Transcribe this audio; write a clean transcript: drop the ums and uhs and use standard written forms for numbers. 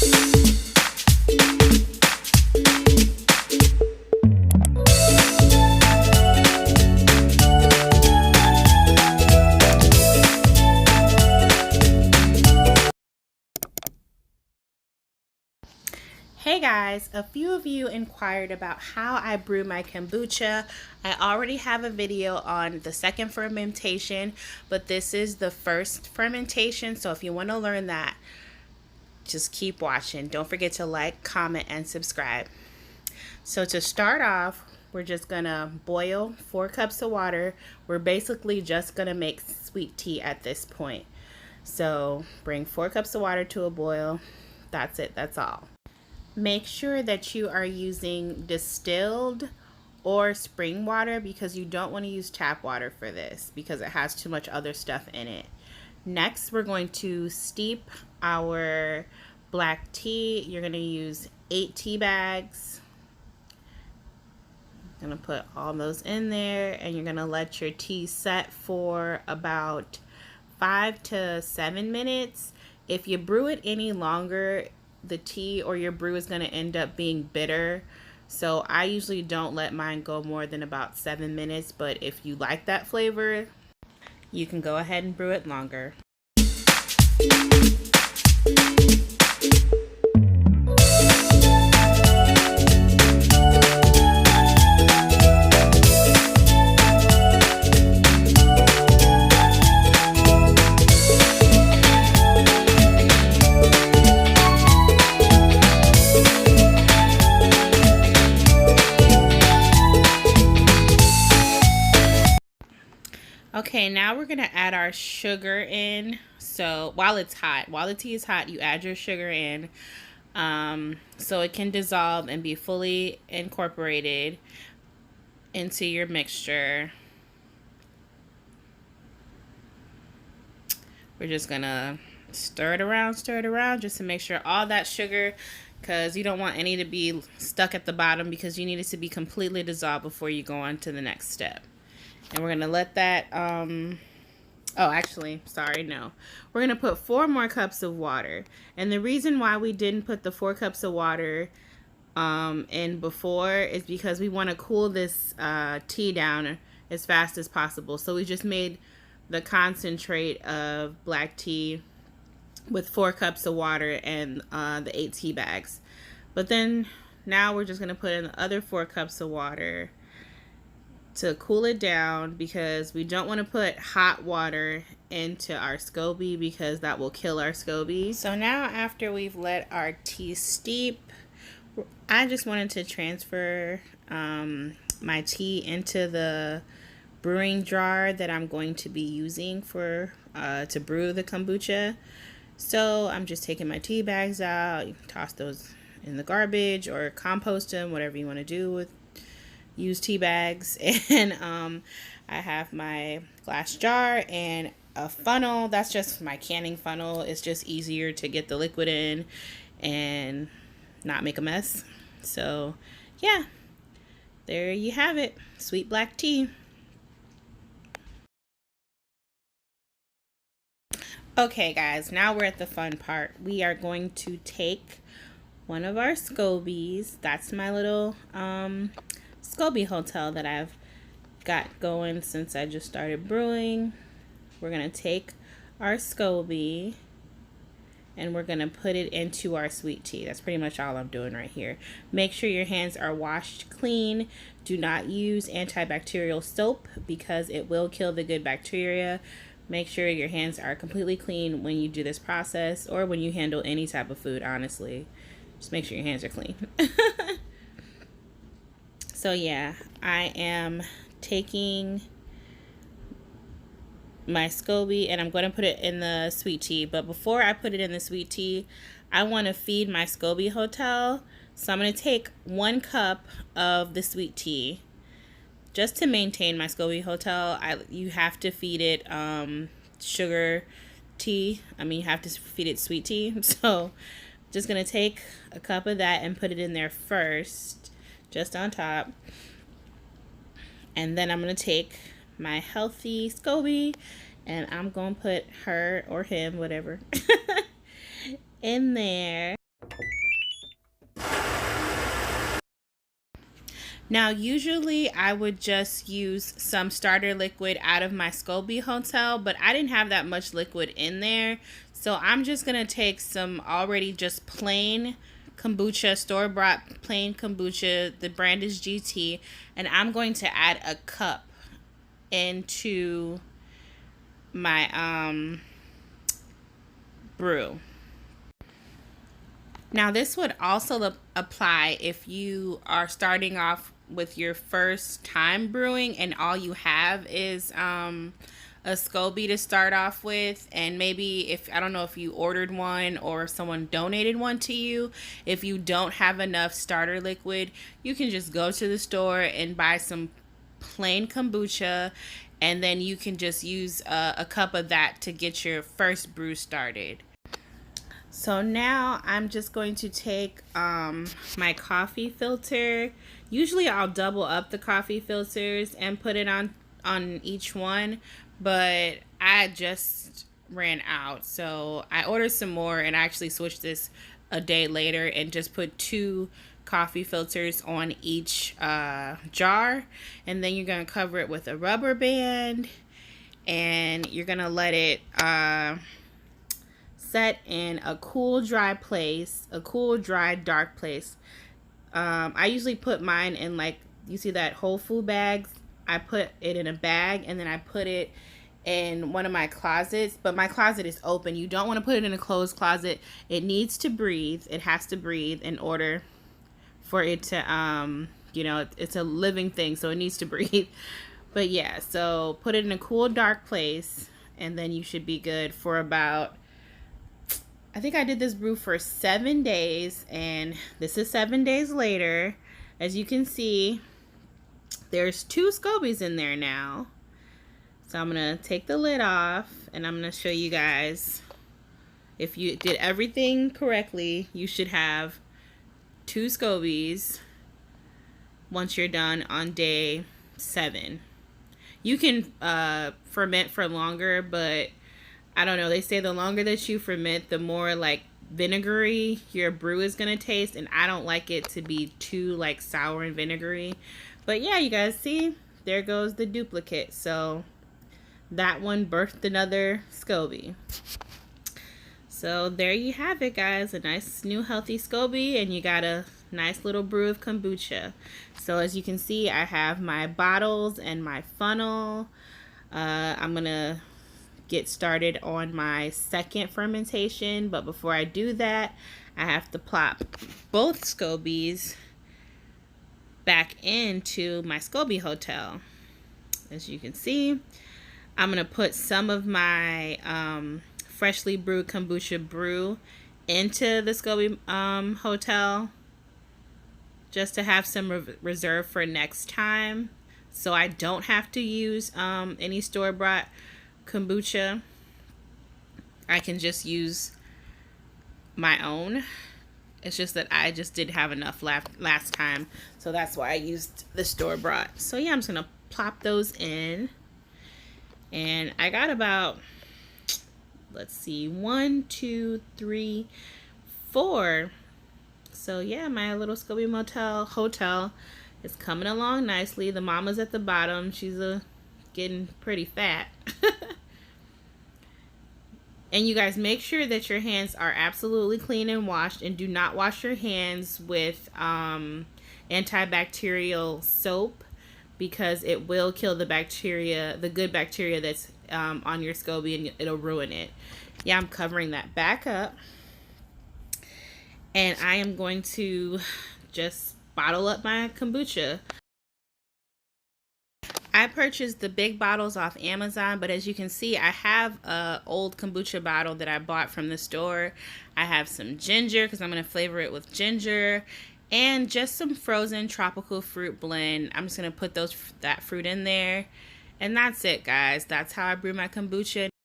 Hey guys, a few of you inquired about how I brew my kombucha. I already have a video on the second fermentation, but this is the first fermentation, so if you want to learn that, just keep watching. Don't forget to like, comment, and subscribe. So to start off, we're just gonna boil 4 cups of water. We're basically just gonna make sweet tea at this point. So bring 4 cups of water to a boil. That's it, that's all. Make sure that you are using distilled or spring water because you don't want to use tap water for this because it has too much other stuff in it. Next, we're going to steep our black tea. You're going to use 8 tea bags. I'm going to put all those in there, and you're going to let your tea set for about 5 to 7 minutes. If you brew it any longer, the tea or your brew is going to end up being bitter. So I usually don't let mine go more than about 7 minutes, but if you like that flavor, you can go ahead and brew it longer. Okay, now we're gonna add our sugar in. So while it's hot, while the tea is hot, you add your sugar in so it can dissolve and be fully incorporated into your mixture. We're just gonna stir it around just to make sure all that sugar, because you don't want any to be stuck at the bottom, because you need it to be completely dissolved before you go on to the next step. And we're gonna let that oh, actually, sorry, no. We're gonna put 4 more cups of water. And the reason why we didn't put the 4 cups of water in before is because we want to cool this tea down as fast as possible. So we just made the concentrate of black tea with 4 cups of water and the 8 tea bags. But then now we're just gonna put in the other 4 cups of water to cool it down, because we don't want to put hot water into our SCOBY because that will kill our SCOBY. So now, after we've let our tea steep, I just wanted to transfer my tea into the brewing jar that I'm going to be using for to brew the kombucha. So I'm just taking my tea bags out. You can toss those in the garbage or compost them, whatever you want to do with use tea bags. And I have my glass jar and a funnel. That's just my canning funnel. It's just easier to get the liquid in and not make a mess. So yeah, there you have it, sweet black tea. Okay guys, now we're at the fun part. We are going to take one of our SCOBYs. That's my little SCOBY hotel that I've got going since I just started brewing. We're gonna take our SCOBY and we're gonna put it into our sweet tea. That's pretty much all I'm doing right here. Make sure your hands are washed clean. Do not use antibacterial soap because it will kill the good bacteria. Make sure your hands are completely clean when you do this process, or when you handle any type of food, honestly. Just make sure your hands are clean. So yeah, I am taking my SCOBY and I'm going to put it in the sweet tea. But before I put it in the sweet tea, I want to feed my SCOBY hotel. So I'm going to take 1 cup of the sweet tea. Just to maintain my SCOBY hotel, you have to feed it sugar tea. I mean, you have to feed it sweet tea. So just going to take a cup of that and put it in there first, just on top. And then I'm going to take my healthy SCOBY and I'm going to put her or him, whatever, in there. Now, usually I would just use some starter liquid out of my SCOBY hotel, but I didn't have that much liquid in there. So I'm just going to take some already just plain kombucha, store-bought plain kombucha. The brand is GT. And I'm going to add a cup into my brew. Now, this would also apply if you are starting off with your first time brewing and all you have is a SCOBY to start off with. And maybe if, I don't know if you ordered one or someone donated one to you, if you don't have enough starter liquid, you can just go to the store and buy some plain kombucha, and then you can just use a cup of that to get your first brew started. So now I'm just going to take my coffee filter. Usually I'll double up the coffee filters and put it on each one, but I just ran out. So I ordered some more and I actually switched this a day later and just put 2 coffee filters on each jar. And then you're going to cover it with a rubber band and you're going to let it set in a cool, dry place, a cool, dry, dark place. I usually put mine in, like, you see that Whole Food bags? I put it in a bag and then I put it in one of my closets, but my closet is open. You don't want to put it in a closed closet. It needs to breathe. It has to breathe in order for it to, you know, it's a living thing, so it needs to breathe. But yeah, so put it in a cool, dark place and then you should be good for about, I think I did this brew for 7 days, and this is 7 days later. As you can see, there's 2 SCOBYs in there now. So I'm going to take the lid off, and I'm going to show you guys. If you did everything correctly, you should have 2 SCOBYs once you're done on day 7. You can ferment for longer, but I don't know, they say the longer that you ferment, the more like vinegary your brew is going to taste, and I don't like it to be too like sour and vinegary. But yeah, you guys see, there goes the duplicate. So that one birthed another SCOBY. So there you have it, guys, a nice new healthy SCOBY, and you got a nice little brew of kombucha. So as you can see, I have my bottles and my funnel. I'm going to get started on my second fermentation, but before I do that, I have to plop both SCOBYs back into my SCOBY hotel. As you can see, I'm going to put some of my freshly brewed kombucha brew into the SCOBY hotel just to have some reserve for next time, so I don't have to use any store-bought kombucha. I can just use my own. It's just that I just didn't have enough last time, so that's why I used the store-bought. So yeah, I'm just gonna plop those in, and I got about, let's see, 1, 2, 3, 4. So yeah, my little SCOBY hotel is coming along nicely. The mama's at the bottom. She's getting pretty fat. And you guys, make sure that your hands are absolutely clean and washed, and do not wash your hands with antibacterial soap, because it will kill the bacteria, the good bacteria that's on your SCOBY, and it'll ruin it. Yeah, I'm covering that back up, and I am going to just bottle up my kombucha. I purchased the big bottles off Amazon, but as you can see, I have an old kombucha bottle that I bought from the store. I have some ginger, because I'm going to flavor it with ginger, and just some frozen tropical fruit blend. I'm just going to put that fruit in there, and that's it, guys. That's how I brew my kombucha.